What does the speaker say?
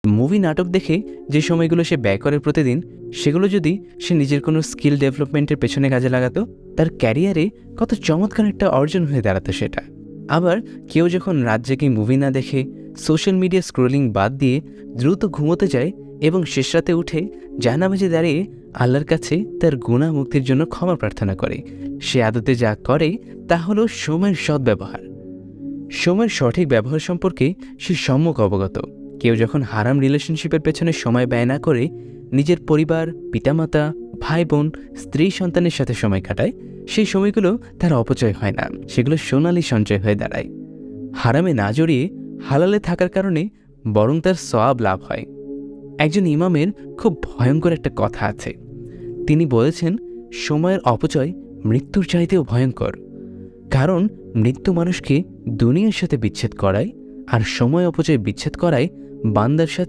Movie নাটক দেখে যে সময়গুলো সে ব্যয় করে প্রতিদিন, সেগুলো যদি সে নিজের কোনো স্কিল ডেভেলপমেন্টের পেছনে কাজে লাগাতো, তার ক্যারিয়ারে কত চমৎকার একটা অর্জন হয়ে দাঁড়াতো সেটা। আবার কেউ যখন রাত জেগে মুভি না দেখে সোশ্যাল মিডিয়া স্ক্রোলিং বাদ দিয়ে দ্রুত ঘুমোতে যায় এবং শেষ রাতে উঠে জানামাজে দাঁড়িয়ে আল্লাহর কাছে তার গুনাহ মুক্তির জন্য ক্ষমা প্রার্থনা করে, সে আদতে যা করে তা হলো সময়ের সদ্ব্যবহার। সময়ের সঠিক ব্যবহার সম্পর্কে সে সম্যক অবগত। কেউ যখন হারাম রিলেশনশিপের পেছনে সময় ব্যয় না করে নিজের পরিবার, পিতামাতা, ভাই বোন, স্ত্রী সন্তানের সাথে সময় কাটায়, সেই সময়গুলো তার অপচয় হয় না, সেগুলো সোনালি সঞ্চয় হয়ে দাঁড়ায়। হারামে না জড়িয়ে হালালে থাকার কারণে বরং তার সওয়াব লাভ হয়। একজন ইমামের খুব ভয়ঙ্কর একটা কথা আছে। তিনি বলেছেন, সময়ের অপচয় মৃত্যুর চাইতেও ভয়ঙ্কর, কারণ মৃত্যু মানুষকে দুনিয়ার সাথে বিচ্ছেদ করায়, আর সময় অপচয় বিচ্ছেদ করায় বান্দার সাথে